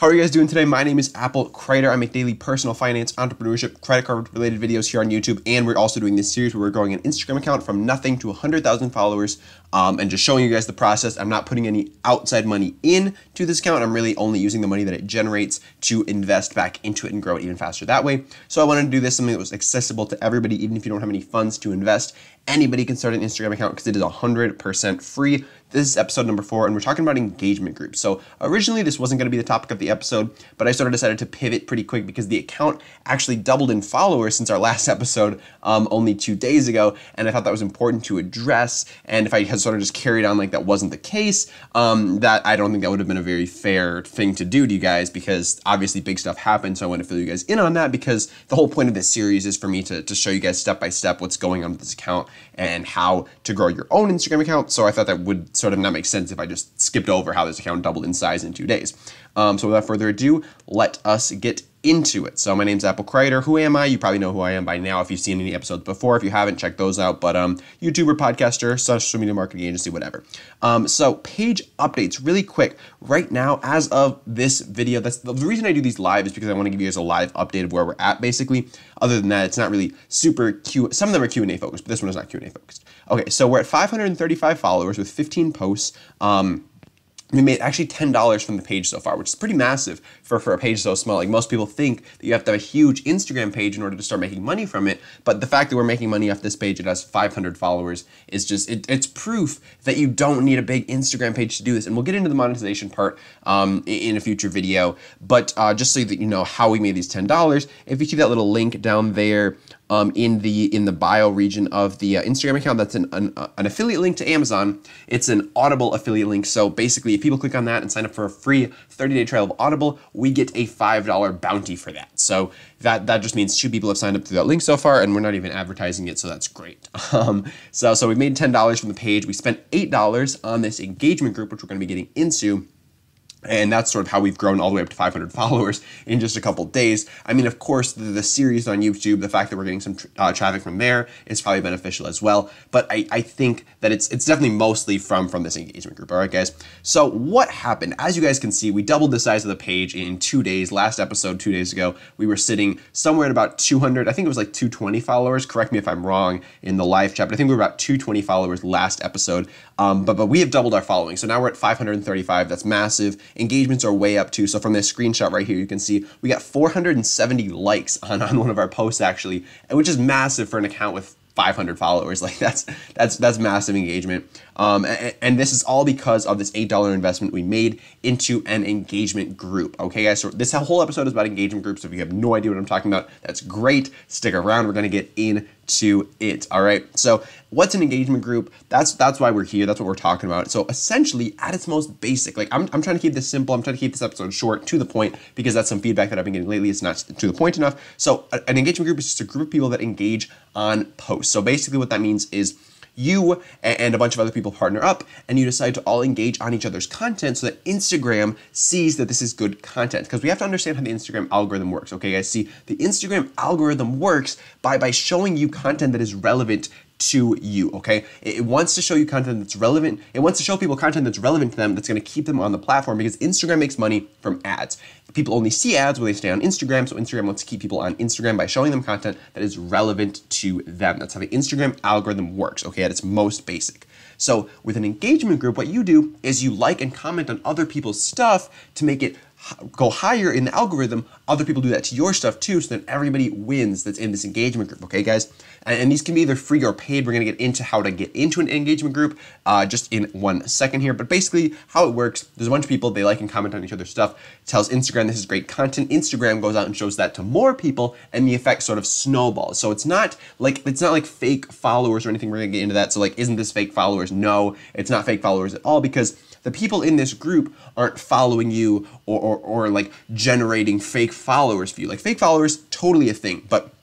How are you guys doing today? My name is Apple Crider. I make daily personal finance, entrepreneurship, credit card related videos here on YouTube, and we're also doing this series where we're growing an Instagram account from nothing to 100,000 followers, and just showing you guys the process. I'm not putting any outside money in to this account. I'm really only using the money that it generates to invest back into it and grow it even faster that way. So I wanted to do this something that was accessible to everybody, even if you don't have any funds to invest. Anybody can start an Instagram account because it is 100% free. This is episode number 4, and we're talking about engagement groups. So originally this wasn't going to be the topic of the episode, but I sort of decided to pivot pretty quick because the account actually doubled in followers since our last episode only 2 days ago, and I thought that was important to address. And if I had sort of just carried on like that wasn't the case, that I don't think that would have been a very fair thing to do to you guys, because obviously big stuff happened. So I want to fill you guys in on that, because the whole point of this series is for me to show you guys step by step what's going on with this account and how to grow your own Instagram account. So I thought that would sort of not make sense if I just skipped over how this account doubled in size in 2 days. So without further ado, let us get into it. So my name's Apple Crider. Who am I? You probably know who I am by now if you've seen any episodes before. If you haven't, check those out. But YouTuber, podcaster, social media marketing agency, whatever. So page updates really quick. Right now, as of this video, that's the reason I do these live, is because I want to give you guys a live update of where we're at, basically. Other than that, it's not really super some of them are Q&A focused, but this one is not Q&A focused. Okay, so we're at 535 followers with 15 posts. We made actually $10 from the page so far, which is pretty massive for a page so small. Like, most people think that you have to have a huge Instagram page in order to start making money from it. But the fact that we're making money off this page, it has 500 followers, is just, it's proof that you don't need a big Instagram page to do this. And we'll get into the monetization part in a future video. But just so that you know how we made these $10, if you see that little link down there, in the bio region of the Instagram account, that's an affiliate link to Amazon. It's an Audible affiliate link. So basically, if people click on that and sign up for a free 30-day trial of Audible, we get a $5 bounty for that. So that just means 2 people have signed up through that link so far, and we're not even advertising it, so that's great. So we made $10 from the page. We spent $8 on this engagement group, which we're going to be getting into. And that's sort of how we've grown all the way up to 500 followers in just a couple days. I mean, of course, the series on YouTube, the fact that we're getting some traffic from there is probably beneficial as well. But I think that it's definitely mostly from this engagement group. All right, guys. So what happened? As you guys can see, we doubled the size of the page in 2 days. Last episode, 2 days ago, we were sitting somewhere at about 200. I think it was like 220 followers. Correct me if I'm wrong in the live chat, but I think we were about 220 followers last episode. But we have doubled our following. So now we're at 535. That's massive. Engagements are way up too. So from this screenshot right here, you can see we got 470 likes on one of our posts, actually, which is massive for an account with 500 followers. Like, that's massive engagement. And this is all because of this $8 investment we made into an engagement group. Okay, guys, so this whole episode is about engagement groups. If you have no idea what I'm talking about, that's great. Stick around. We're going to get into it. All right. So what's an engagement group? That's why we're here. That's what we're talking about. So essentially, at its most basic, like, I'm trying to keep this simple. I'm trying to keep this episode short, to the point, because that's some feedback that I've been getting lately. It's not to the point enough. So an engagement group is just a group of people that engage on posts. So basically what that means is you and a bunch of other people partner up, and you decide to all engage on each other's content so that Instagram sees that this is good content. Because we have to understand how the Instagram algorithm works. Okay, guys, see, the Instagram algorithm works by showing you content that is relevant to you. Okay, it wants to show you content that's relevant. It wants to show people content that's relevant to them, that's going to keep them on the platform, because Instagram makes money from ads. People only see ads when they stay on Instagram, so Instagram wants to keep people on Instagram by showing them content that is relevant to them. That's how the Instagram algorithm works, okay, at its most basic. So with an engagement group, what you do is you like and comment on other people's stuff to make it go higher in the algorithm. Other people do that to your stuff too, so that everybody wins that's in this engagement group. Okay, guys? And these can be either free or paid. We're going to get into how to get into an engagement group just in 1 second here. But basically how it works, there's a bunch of people, they like and comment on each other's stuff. It tells Instagram this is great content. Instagram goes out and shows that to more people, and the effect sort of snowballs. So it's not like fake followers or anything. We're going to get into that. So like, isn't this fake followers? No, it's not fake followers at all, because the people in this group aren't following you or like generating fake followers for you. Like, fake followers, totally a thing, but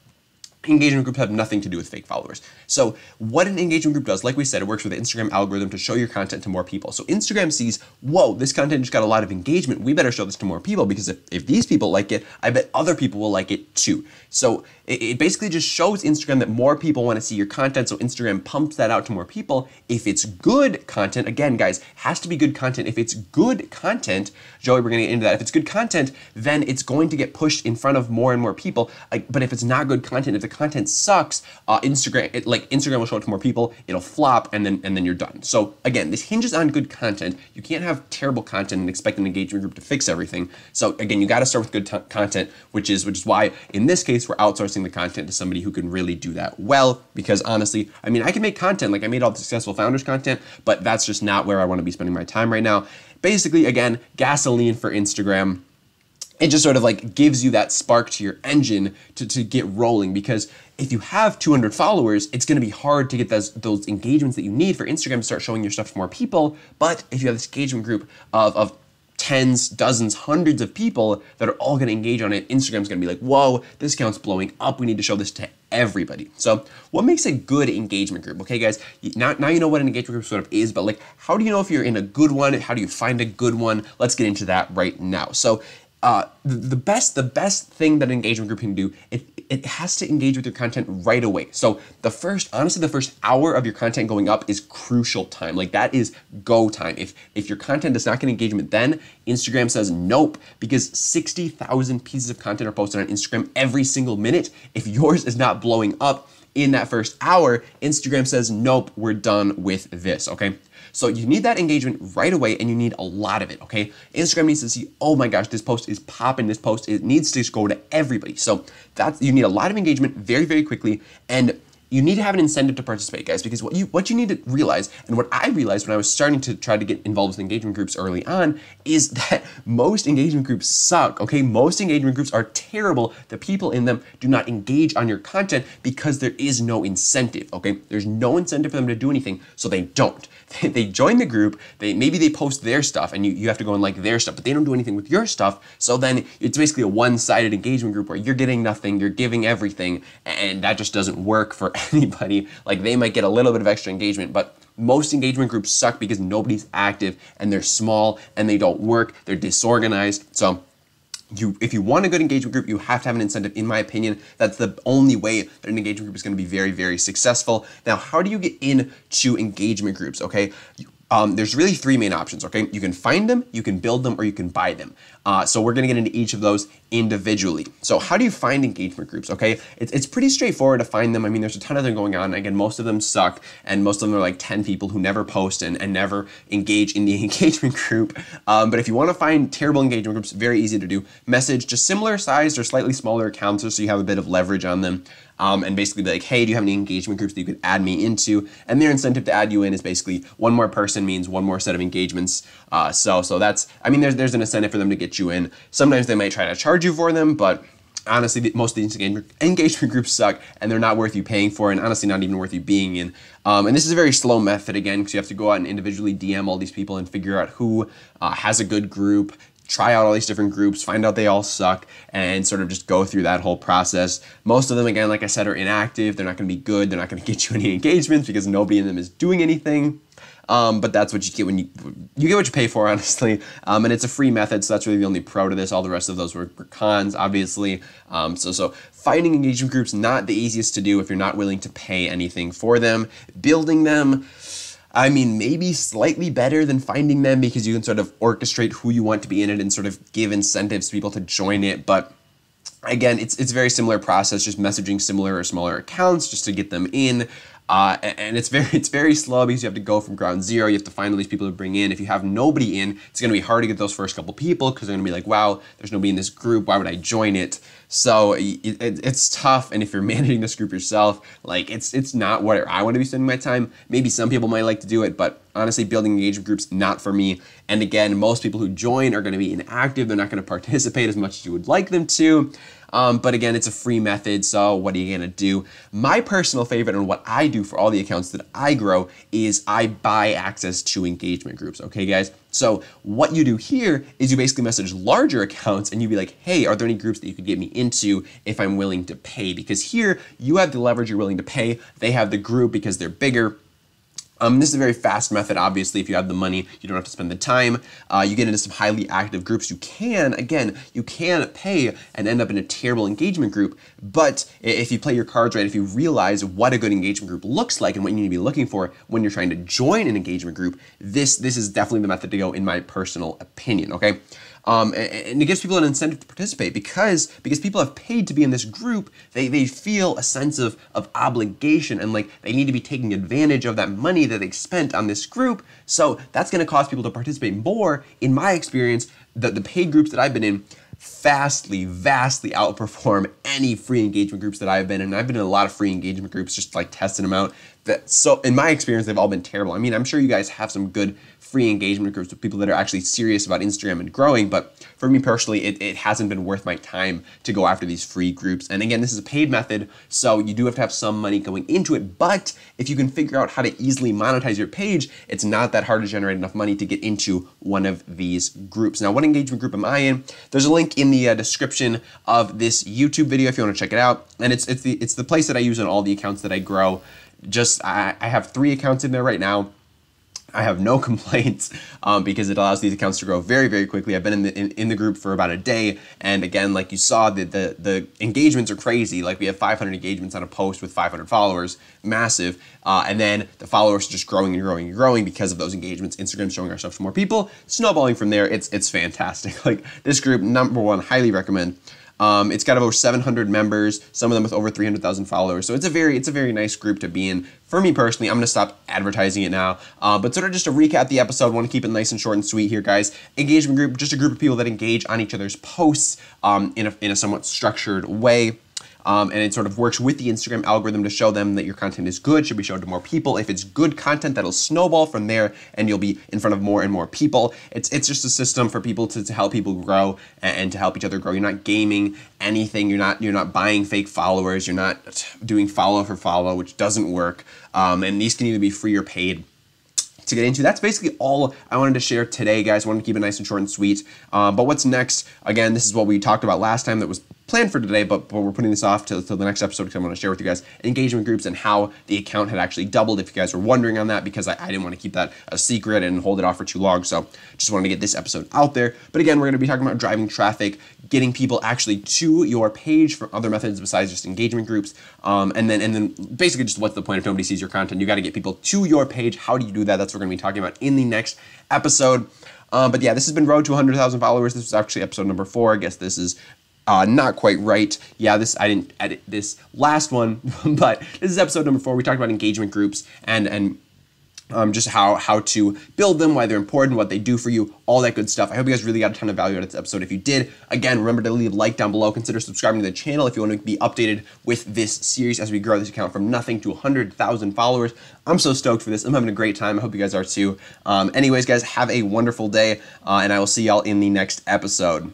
engagement groups have nothing to do with fake followers. So what an engagement group does, like we said, it works with the Instagram algorithm to show your content to more people. So Instagram sees, whoa, this content just got a lot of engagement. We better show this to more people, because if these people like it, I bet other people will like it too. So it basically just shows Instagram that more people want to see your content. So Instagram pumps that out to more people. If it's good content, again, guys, has to be good content. If it's good content, Joey, we're going to get into that. If it's good content, then it's going to get pushed in front of more and more people. But if it's not good content, if the content sucks, Instagram will show it to more people, it'll flop, and then you're done. So again, this hinges on good content. You can't have terrible content and expect an engagement group to fix everything. So again, you got to start with good content, which is why in this case we're outsourcing the content to somebody who can really do that well. Because honestly, I mean, I can make content, like I made all the Successful Founders content, but that's just not where I want to be spending my time right now. Basically, again, gasoline for Instagram. It just sort of like gives you that spark to your engine to get rolling, because if you have 200 followers, it's going to be hard to get those engagements that you need for Instagram to start showing your stuff to more people. But if you have this engagement group of tens, dozens, hundreds of people that are all going to engage on it, Instagram's going to be like, whoa, this account's blowing up. We need to show this to everybody. So what makes a good engagement group? Okay, guys, now you know what an engagement group sort of is, but like, how do you know if you're in a good one? How do you find a good one? Let's get into that right now. So the best thing that an engagement group can do, it has to engage with your content right away. So honestly, the first hour of your content going up is crucial time. Like, that is go time. If your content does not get engagement, then Instagram says nope, because 60,000 pieces of content are posted on Instagram every single minute. If yours is not blowing up in that first hour, Instagram says nope, we're done with this, okay? So you need that engagement right away, and you need a lot of it, okay? Instagram needs to see, oh my gosh, this post is popping, this post, it needs to go to everybody. So you need a lot of engagement very, very quickly, and you need to have an incentive to participate, guys, because what you need to realize, and what I realized when I was starting to try to get involved with engagement groups early on, is that most engagement groups suck, okay? Most engagement groups are terrible. The people in them do not engage on your content because there is no incentive, okay? There's no incentive for them to do anything, so they don't. They join the group, maybe they post their stuff, and you have to go and like their stuff, but they don't do anything with your stuff, so then it's basically a one-sided engagement group where you're getting nothing, you're giving everything, and that just doesn't work for anybody. Like, they might get a little bit of extra engagement, but most engagement groups suck because nobody's active, and they're small, and they don't work, they're disorganized. So if you want a good engagement group, you have to have an incentive, in my opinion. That's the only way that an engagement group is going to be very, very successful. Now, how do you get into engagement groups, okay? There's really three main options, okay? You can find them, you can build them, or you can buy them. So we're gonna get into each of those individually. So how do you find engagement groups, okay? It's pretty straightforward to find them. I mean, there's a ton of them going on. Again, most of them suck, and most of them are like 10 people who never post and never engage in the engagement group. But if you wanna find terrible engagement groups, very easy to do. Message just similar sized or slightly smaller accounts so you have a bit of leverage on them. And basically be like, hey, do you have any engagement groups that you could add me into? And their incentive to add you in is basically one more person means one more set of engagements. So that's, I mean, there's an incentive for them to get you in. Sometimes they might try to charge you for them, but honestly, most of these engagement groups suck, and they're not worth you paying for, and honestly not even worth you being in. And this is a very slow method, again, because you have to go out and individually DM all these people and figure out who has a good group, try out all these different groups, find out they all suck, and sort of just go through that whole process. Most of them, again, like I said, are inactive. They're not going to be good. They're not going to get you any engagements because nobody in them is doing anything. But that's what you get when you get what you pay for, honestly. And it's a free method, so that's really the only pro to this. All the rest of those were cons, obviously. So finding engagement groups, not the easiest to do if you're not willing to pay anything for them. Building them, I mean, maybe slightly better than finding them because you can sort of orchestrate who you want to be in it and sort of give incentives to people to join it. But again, it's a very similar process, just messaging similar or smaller accounts just to get them in. And it's very slow because you have to go from ground zero. You have to find all these people to bring in. If you have nobody in, it's going to be hard to get those first couple people because they're going to be like, wow, there's nobody in this group. Why would I join it? So it's tough. And if you're managing this group yourself, like it's not where I want to be spending my time. Maybe some people might like to do it, but honestly, building engagement groups, not for me. And again, most people who join are going to be inactive. They're not going to participate as much as you would like them to. But again, it's a free method, so what are you gonna do? My personal favorite and what I do for all the accounts that I grow is I buy access to engagement groups, okay guys? So what you do here is you basically message larger accounts and you be like, hey, are there any groups that you could get me into if I'm willing to pay? Because here you have the leverage, you're willing to pay. They have the group because they're bigger. This is a very fast method. Obviously, if you have the money, you don't have to spend the time. You get into some highly active groups. You can pay and end up in a terrible engagement group. But if you play your cards right, if you realize what a good engagement group looks like and what you need to be looking for when you're trying to join an engagement group, this is definitely the method to go, in my personal opinion, okay? And it gives people an incentive to participate because people have paid to be in this group. They feel a sense of obligation and like they need to be taking advantage of that money that they spent on this group. So that's going to cause people to participate more. In my experience, the paid groups that I've been in vastly outperform any free engagement groups that I've been in. And I've been in a lot of free engagement groups, just like testing them out. So in my experience, they've all been terrible. I mean, I'm sure you guys have some good free engagement groups with people that are actually serious about Instagram and growing, but for me personally, it hasn't been worth my time to go after these free groups. And again, this is a paid method, so you do have to have some money going into it, but if you can figure out how to easily monetize your page, it's not that hard to generate enough money to get into one of these groups. Now, what engagement group am I in? There's a link in the description of this YouTube video if you want to check it out, and it's the place that I use on all the accounts that I grow. I have 3 accounts in there right now. I have no complaints because it allows these accounts to grow very quickly. I've been in the group for about a day, and again, like you saw, the engagements are crazy. Like we have 500 engagements on a post with 500 followers, massive, and then the followers are just growing and growing because of those engagements. Instagram's showing our stuff to more people, snowballing from there. It's fantastic. Like this group, #1, highly recommend. It's got over 700 members, some of them with over 300,000 followers. So it's a very nice group to be in. For me personally, I'm going to stop advertising it now. But sort of just to recap the episode, I want to keep it nice and short and sweet here, guys. Engagement group, just a group of people that engage on each other's posts in a somewhat structured way. And it sort of works with the Instagram algorithm to show them that your content is good, should be shown to more people. If it's good content, that'll snowball from there, and you'll be in front of more and more people. It's just a system for people to help people grow and to help each other grow. You're not gaming anything. You're not buying fake followers. You're not doing follow for follow, which doesn't work. And these can either be free or paid to get into. That's basically all I wanted to share today, guys. I wanted to keep it nice and short and sweet. But what's next? Again, this is what we talked about last time that was planned for today, but we're putting this off till the next episode because I want to share with you guys engagement groups and how the account had actually doubled, if you guys were wondering on that, because I didn't want to keep that a secret and hold it off for too long. So just wanted to get this episode out there. But again, we're going to be talking about driving traffic, getting people actually to your page for other methods besides just engagement groups. And then basically just what's the point if nobody sees your content? You got to get people to your page. How do you do that? That's what we're going to be talking about in the next episode. But yeah, this has been Road to 100,000 followers. This was actually episode number 4. I guess this is not quite right. Yeah, I didn't edit this last one, but this is episode number 4. We talked about engagement groups and just how to build them, why they're important, what they do for you, all that good stuff. I hope you guys really got a ton of value out of this episode. If you did, again, remember to leave a like down below. Consider subscribing to the channel if you want to be updated with this series as we grow this account from nothing to 100,000 followers. I'm so stoked for this. I'm having a great time. I hope you guys are too. Anyways, guys, have a wonderful day, and I will see y'all in the next episode.